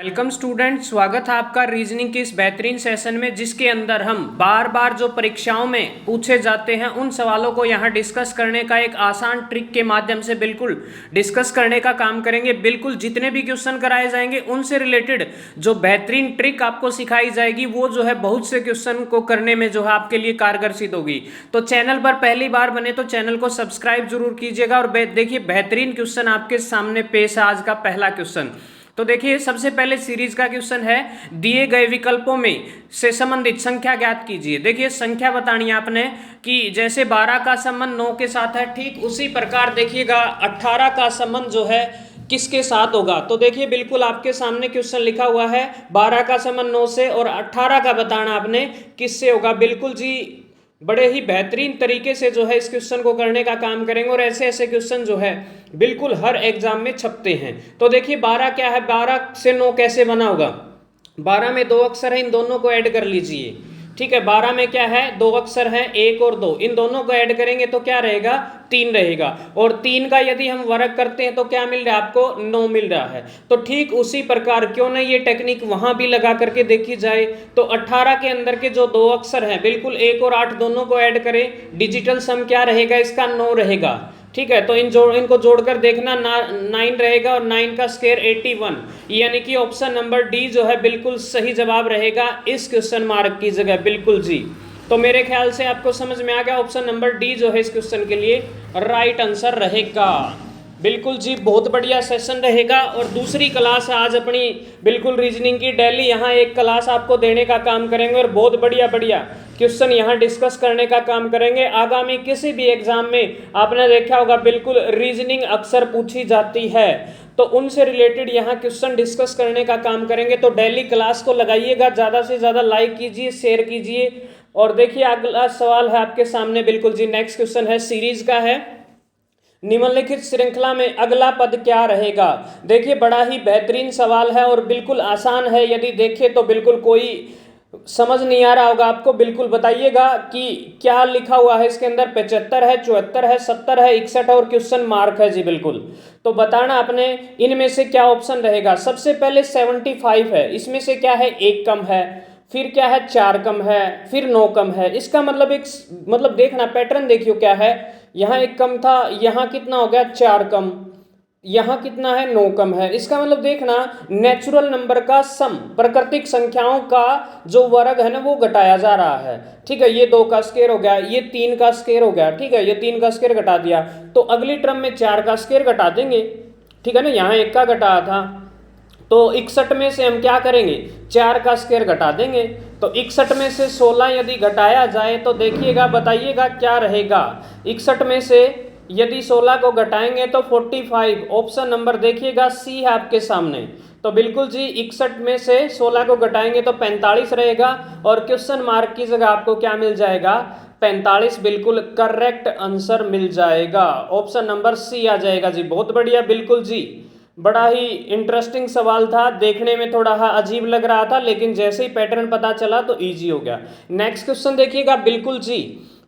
Welcome student, स्वागत है आपका रीजनिंग के इस बेहतरीन सेशन में जिसके अंदर हम बार बार जो परीक्षाओं में पूछे जाते हैं उन सवालों को यहाँ डिस्कस करने का एक आसान ट्रिक के माध्यम से बिल्कुल डिस्कस करने का काम करेंगे। बिल्कुल जितने भी क्वेश्चन कराए जाएंगे उनसे रिलेटेड जो बेहतरीन ट्रिक आपको सिखाई जाएगी वो जो है बहुत से क्वेश्चन को करने में जो है आपके लिए कारगर सिद्ध होगी। तो चैनल पर पहली बार बने तो चैनल को सब्सक्राइब जरूर कीजिएगा। और देखिए बेहतरीन क्वेश्चन आपके सामने पेश है। आज का पहला क्वेश्चन तो देखिए, सबसे पहले सीरीज का क्वेश्चन है, दिए गए विकल्पों में से संबंधित संख्या ज्ञात कीजिए। देखिए संख्या बतानी है आपने कि जैसे 12 का संबंध 9 के साथ है, ठीक उसी प्रकार देखिएगा 18 का संबंध जो है किसके साथ होगा। तो देखिए बिल्कुल आपके सामने क्वेश्चन लिखा हुआ है, 12 का संबंध 9 से और 18 का बताना आपने किससे होगा। बिल्कुल जी, बड़े ही बेहतरीन तरीके से जो है इस क्वेश्चन को करने का काम करेंगे और ऐसे ऐसे क्वेश्चन जो है बिल्कुल हर एग्जाम में छपते हैं। तो देखिए 12 क्या है, 12 से 9 कैसे बना होगा। 12 में 2 अक्षर है, इन दोनों को ऐड कर लीजिए। ठीक है, 12 में क्या है, 2 अक्षर हैं, 1 और 2, इन दोनों को ऐड करेंगे तो क्या रहेगा, 3 रहेगा। और 3 का यदि हम वर्ग करते हैं तो क्या मिल रहा है आपको, 9 मिल रहा है। तो ठीक उसी प्रकार क्यों ना ये टेक्निक वहां भी लगा करके देखी जाए। तो 18 के अंदर के जो 2 अक्षर हैं बिल्कुल 1 और 8 दोनों को ऐड करें, डिजिटल सम क्या रहेगा इसका, 9 रहेगा। ठीक है, तो इनको जोड़कर देखना, 9 रहेगा और 9 का स्क्वायर 81, यानी कि ऑप्शन नंबर डी जो है बिल्कुल सही जवाब रहेगा इस क्वेश्चन मार्क की जगह। बिल्कुल जी, तो मेरे ख्याल से आपको समझ में आ गया, ऑप्शन नंबर डी जो है इस क्वेश्चन के लिए राइट आंसर रहेगा। बिल्कुल जी, बहुत बढ़िया सेशन रहेगा। और दूसरी क्लास आज अपनी बिल्कुल रीजनिंग की डेली यहाँ एक क्लास आपको देने का काम करेंगे और बहुत बढ़िया बढ़िया क्वेश्चन यहाँ डिस्कस करने का काम करेंगे। आगामी किसी भी एग्जाम में आपने देखा होगा बिल्कुल रीजनिंग अक्सर पूछी जाती है, तो उनसे रिलेटेड यहाँ क्वेश्चन डिस्कस करने का काम करेंगे। तो डेली क्लास को लगाइएगा, ज़्यादा से ज़्यादा लाइक कीजिए, शेयर कीजिए। और देखिए अगला सवाल है आपके सामने, बिल्कुल जी नेक्स्ट क्वेश्चन है, सीरीज का है, निम्नलिखित श्रृंखला में अगला पद क्या रहेगा। देखिए बड़ा ही बेहतरीन सवाल है और बिल्कुल आसान है। यदि देखें तो बिल्कुल कोई समझ नहीं आ रहा होगा आपको, बिल्कुल बताइएगा कि क्या लिखा हुआ है इसके अंदर। 75 है, 74 है, 70 है, 61 और क्वेश्चन मार्क है जी। बिल्कुल तो बताना आपने इनमें से क्या ऑप्शन रहेगा। सबसे पहले 75 है, इसमें से क्या है, 1 कम है, फिर क्या है, 4 कम है, फिर 9 कम है। इसका मतलब देखना पैटर्न देखियो क्या है, यहाँ 1 कम था, यहाँ कितना हो गया, 4 कम, यहाँ कितना है, 9 कम है। इसका मतलब देखना नेचुरल नंबर का सम, प्राकृतिक संख्याओं का जो वर्ग है ना वो घटाया जा रहा है। ठीक है, ये 2 का स्क्वायर हो गया, ये 3 का स्क्वायर हो गया। ठीक है, ये 3 का स्क्वायर घटा दिया तो अगली टर्म में 4 का स्क्वायर घटा देंगे। ठीक है ना, यहाँ 1 का घटाया था तो 61 में से हम क्या करेंगे, 4 का स्क्वायर घटा देंगे। तो 61 में से 16 यदि घटाया जाए तो देखिएगा बताइएगा क्या रहेगा। 61 में से यदि 16 को घटाएंगे तो 45, ऑप्शन नंबर देखिएगा सी है आपके सामने। तो बिल्कुल जी 61 में से 16 को घटाएंगे तो 45 रहेगा और क्वेश्चन मार्क की जगह आपको क्या मिल जाएगा, 45 बिल्कुल करेक्ट आंसर मिल जाएगा। ऑप्शन नंबर सी आ जाएगा जी। बहुत बढ़िया, बिल्कुल जी, बड़ा ही इंटरेस्टिंग सवाल था, देखने में थोड़ा अजीब लग रहा था लेकिन जैसे ही पैटर्न पता चला तो इजी हो गया। नेक्स्ट क्वेश्चन देखिएगा, बिल्कुल जी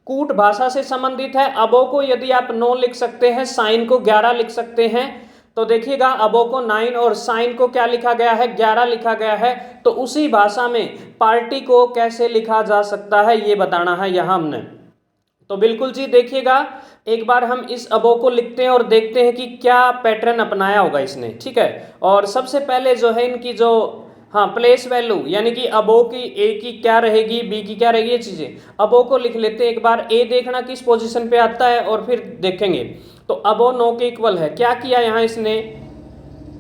कूट भाषा से संबंधित है। अबो को यदि आप 9 लिख सकते हैं, साइन को 11 लिख सकते हैं। तो देखिएगा अबो को 9 और साइन को क्या लिखा गया है, 11 लिखा गया है। तो उसी भाषा में पार्टी को कैसे लिखा जा सकता है ये बताना है यहाँ हमने। तो बिल्कुल जी देखिएगा एक बार हम इस अबो को लिखते हैं और देखते हैं कि क्या पैटर्न अपनाया होगा इसने। ठीक है, और सबसे पहले जो है इनकी जो प्लेस वैल्यू यानी कि अबो की ए की क्या रहेगी, बी की क्या रहेगी, ये चीजें अबो को लिख लेते हैं एक बार। ए देखना किस पोजीशन पे आता है और फिर देखेंगे। तो अबो 9 के इक्वल है। क्या किया यहाँ इसने,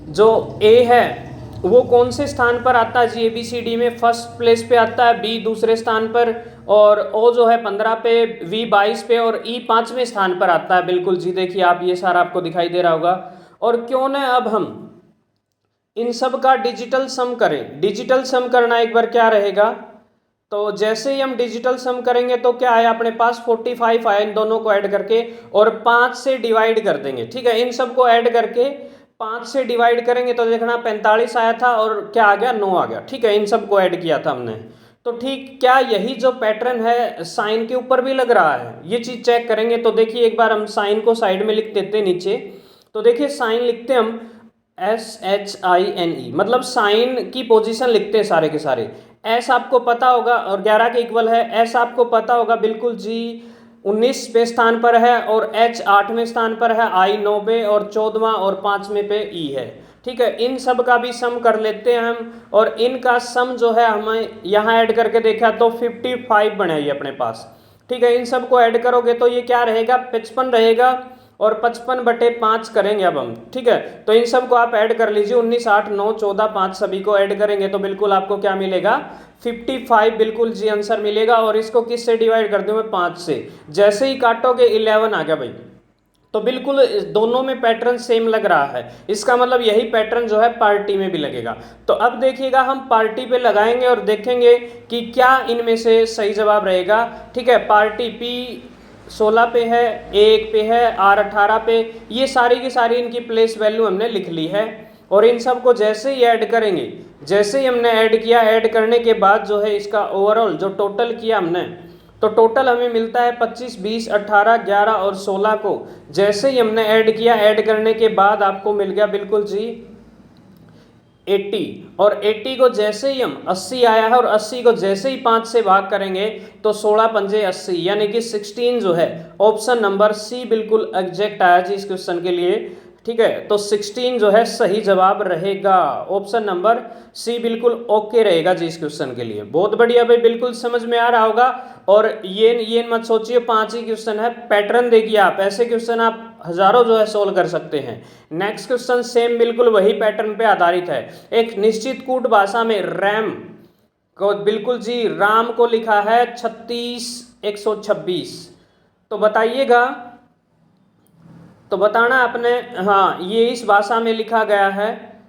जो ए है वो कौन से स्थान पर आता है जी, ABCD में फर्स्ट प्लेस पे आता है, बी दूसरे स्थान पर, और ओ जो है 15 पे, वी 22 पे और ई 5वें स्थान पर आता है। बिल्कुल जी देखिए आप, ये सारा आपको दिखाई दे रहा होगा। और क्यों ना अब हम इन सब का डिजिटल सम करें। डिजिटल सम करना एक बार क्या रहेगा, तो जैसे ही हम डिजिटल सम करेंगे तो क्या है अपने पास 45 आया, इन दोनों को ऐड करके और 5 से डिवाइड कर देंगे। ठीक है, इन सब को ऐड करके 5 से डिवाइड करेंगे तो देखना 45 आया था और क्या आ गया, 9 आ गया। ठीक है, इन सब को ऐड किया था हमने। तो ठीक क्या यही जो पैटर्न है साइन के ऊपर भी लग रहा है, ये चीज चेक करेंगे। तो देखिए एक बार हम साइन को साइड में लिख देते हैं नीचे। तो देखिए साइन लिखते हम, SHINE मतलब साइन की पोजीशन लिखते हैं सारे के सारे। एस आपको पता होगा और 11 के इक्वल है, एस आपको पता होगा बिल्कुल जी 19वें स्थान पर है, और एच 8वें स्थान पर है, आई 9वें और 14वां और 5वें पे ई है। ठीक है, इन सब का भी सम कर लेते हैं हम, और इनका सम जो है हमें यहाँ ऐड करके देखा तो 55 बने ये अपने पास। ठीक है, इन सब को ऐड करोगे तो ये क्या रहेगा 55 रहेगा, और 55/5 करेंगे अब हम। ठीक है, तो इन सब को आप ऐड कर लीजिए, 19, 8, 9, 14, 5 सभी को ऐड करेंगे तो बिल्कुल आपको क्या मिलेगा 55 बिल्कुल जी आंसर मिलेगा। और इसको किससे डिवाइड कर दूं मैं 5 से, जैसे ही काटोगे 11 आ गया भाई। तो बिल्कुल दोनों में पैटर्न सेम लग रहा है, इसका मतलब यही पैटर्न जो है पार्टी में भी लगेगा। तो अब देखिएगा हम पार्टी पे लगाएंगे और देखेंगे कि क्या इनमें से सही जवाब रहेगा। ठीक है, पार्टी पी 16 पे है, A1 पे है, R18 पे, ये सारी की सारी इनकी प्लेस वैल्यू हमने लिख ली है। और इन सब को जैसे ही ऐड करेंगे, जैसे ही हमने ऐड किया, ऐड करने के बाद जो है इसका ओवरऑल जो टोटल किया हमने, तो टोटल हमें मिलता है 25, 20, 18, 11 और 16 को जैसे ही हमने ऐड किया, ऐड करने के बाद आपको मिल गया बिल्कुल जी 80। और 80 को जैसे ही हम 80 आया है, और 80 को जैसे ही 5 से भाग करेंगे तो 16 पंजे 80, यानी कि 16 जो है ऑप्शन नंबर सी बिल्कुल एग्जैक्ट आया जी इस क्वेश्चन के लिए। ठीक है, तो 16 जो है सही जवाब रहेगा, ऑप्शन नंबर सी बिल्कुल ओके रहेगा जी इस क्वेश्चन के लिए। बहुत बढ़िया भाई, बिल्कुल समझ में आ रहा होगा। और ये मत सोचिए 5 ही क्वेश्चन है, पैटर्न देखिए आप, ऐसे क्वेश्चन आप हजारों जो है सोल्व कर सकते हैं। नेक्स्ट क्वेश्चन सेम बिल्कुल वही पैटर्न पे आधारित है। एक निश्चित कूट भाषा में रैम को बिल्कुल जी राम को लिखा है 36,126, तो बताइएगा, तो बताना आपने। हाँ, ये इस भाषा में लिखा गया है,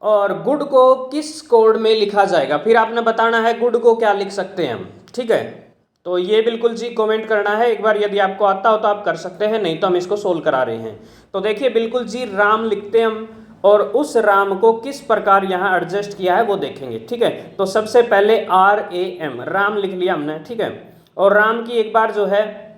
और गुड को किस कोड में लिखा जाएगा, फिर आपने बताना है गुड को क्या लिख सकते हैं हम। ठीक है, तो ये बिल्कुल जी कमेंट करना है एक बार, यदि आपको आता हो तो आप कर सकते हैं, नहीं तो हम इसको सोल्व करा रहे हैं। तो देखिए बिल्कुल जी राम लिखते हैं हम, और उस राम को किस प्रकार यहाँ एडजस्ट किया है वो देखेंगे। ठीक है, तो सबसे पहले RAM राम लिख लिया हमने। ठीक है, और राम की एक बार जो है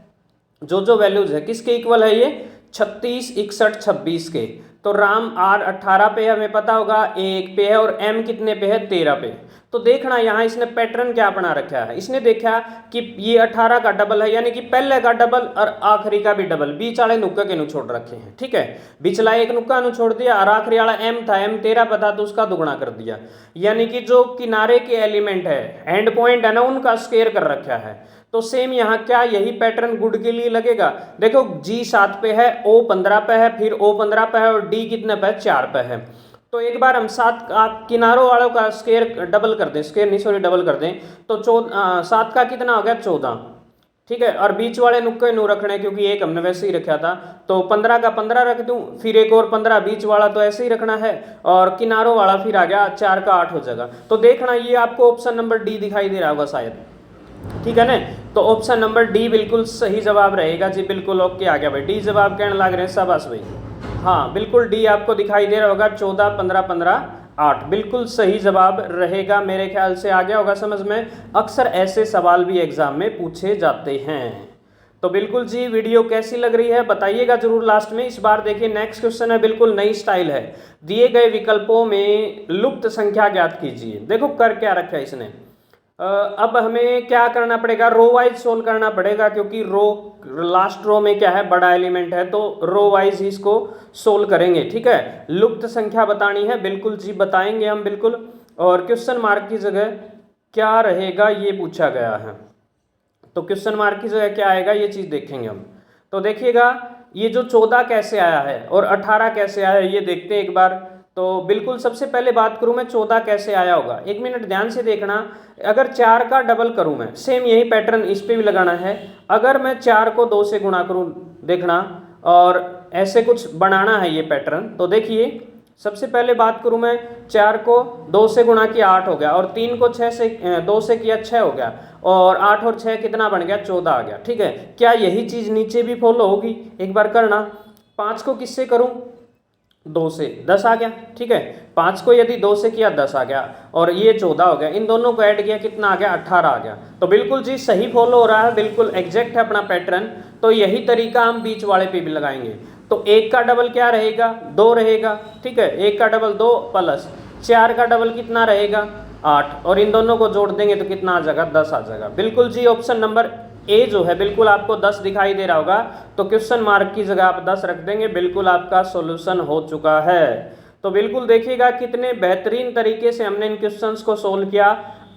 जो वैल्यूज है किसके इक्वल है, ये 36, 61, 26 के। तो राम R18 पे है, हमें पता होगा, A1 पे है, और M कितने पे है 13 पे। तो देखना यहाँ इसने पैटर्न क्या अपना रखा है, इसने देखा कि ये 18 का डबल है, यानी कि पहले का डबल और आखिरी का भी डबल, बीच वाले नुक्के के नु छोड़ रखे हैं। ठीक है, बिचला एक नुक्का नु छोड़ दिया, और आखिरी वाला M था, M 13 पता तो उसका दुगुना कर दिया, यानी कि जो किनारे के एलिमेंट है, एंड पॉइंट है ना, उनका स्क्वायर कर रखा है। तो सेम यहाँ क्या यही पैटर्न गुड के लिए लगेगा। देखो G 7 पे है, O 15 पे है, फिर O 15 पे है, और D कितने पे है 4 पे है। तो एक बार हम 7 किनारों वालों का स्क्वायर डबल कर दें, स्क्वायर नहीं सॉरी डबल कर दें, तो 7 का कितना हो गया 14। ठीक है, और बीच वाले नुक्के नु रखने, क्योंकि एक हमने वैसे ही रखा था, तो 15 का 15 रख दूं, फिर एक और 15 बीच वाला तो ऐसे ही रखना है, और किनारों वाला फिर आ गया 4 का 8 हो जाएगा। तो देखना ये आपको ऑप्शन नंबर डी दिखाई दे रहा होगा शायद। ठीक है ना, तो ऑप्शन नंबर डी बिल्कुल सही जवाब रहेगा जी, बिल्कुल ओके आ गया भाई, डी जवाब कहने लग रहे हैं शाबाश भाई। हाँ बिल्कुल डी आपको दिखाई दे रहा होगा, 14, 15, 15, 8 बिल्कुल सही जवाब रहेगा, मेरे ख्याल से आ गया होगा समझ में। अक्सर ऐसे सवाल भी एग्जाम में पूछे जाते हैं। तो बिल्कुल जी वीडियो कैसी लग रही है बताइएगा जरूर लास्ट में। इस बार देखिए नेक्स्ट क्वेश्चन है, बिल्कुल नई स्टाइल है। दिए गए विकल्पों में लुप्त संख्या ज्ञात कीजिए। देखो कर क्या रखा है इसने, अब हमें क्या करना पड़ेगा, रो वाइज सोल्व करना पड़ेगा, क्योंकि रो लास्ट रो में क्या है बड़ा एलिमेंट है, तो रो वाइज ही इसको सोल्व करेंगे। ठीक है, लुप्त संख्या बतानी है, बिल्कुल जी बताएंगे हम बिल्कुल। और क्वेश्चन मार्क की जगह क्या रहेगा ये पूछा गया है, तो क्वेश्चन मार्क की जगह क्या आएगा ये चीज़ देखेंगे हम। तो देखिएगा ये जो 14 कैसे आया है और 18 कैसे आया है ये देखते हैं एक बार। तो बिल्कुल सबसे पहले बात करूं मैं 14 कैसे आया होगा, एक मिनट ध्यान से देखना। अगर 4 का डबल करूं मैं, सेम यही पैटर्न इस पे भी लगाना है। अगर मैं 4 को 2 से गुणा करूं, देखना, और ऐसे कुछ बनाना है ये पैटर्न। तो देखिए सबसे पहले बात करूं मैं, 4 को 2 से गुणा किया 8 हो गया, और 3 को 2 से किया 6 हो गया, और 8 और 6 कितना बन गया 14 आ गया। ठीक है, क्या यही चीज़ नीचे भी फॉलो होगी, एक बार करना। 5 को किससे करूं, 2 से, 10 आ गया। ठीक है, 5 को यदि 2 से किया 10 आ गया, और ये 14 हो गया, इन दोनों को ऐड किया कितना आ गया 18 आ गया। तो बिल्कुल जी सही फॉलो हो रहा है, बिल्कुल एग्जैक्ट है अपना पैटर्न। तो यही तरीका हम बीच वाले पे भी लगाएंगे। तो 1 का डबल क्या रहेगा, 2 रहेगा, ठीक है। 1 का डबल 2 प्लस 4 का डबल कितना रहेगा, 8, और इन दोनों को जोड़ देंगे तो कितना आ जाएगा, 10 आ जाएगा। बिल्कुल जी, ऑप्शन नंबर ए जो है बिल्कुल आपको 10 दिखाई दे रहा होगा, तो क्वेश्चन मार्क की जगह आप 10 रख देंगे, बिल्कुल आपका सॉल्यूशन हो चुका है। तो बिल्कुल देखिएगा कितने बेहतरीन तरीके से हमने इन क्वेश्चंस को सोल्व किया।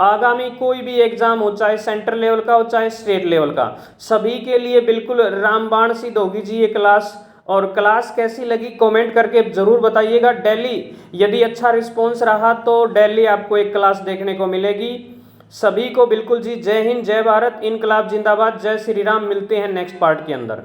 आगामी कोई भी एग्जाम हो, चाहे सेंट्रल लेवल का हो चाहे स्टेट लेवल का, सभी के लिए बिल्कुल रामबाण सिद्ध होगी जी ये क्लास। और क्लास कैसी लगी कमेंट करके जरूर बताइएगा। डेली यदि अच्छा रिस्पॉन्स रहा तो डेली आपको एक क्लास देखने को मिलेगी। सभी को बिल्कुल जी जय हिंद, जय भारत, इनकलाब जिंदाबाद, जय श्री राम। मिलते हैं नेक्स्ट पार्ट के अंदर।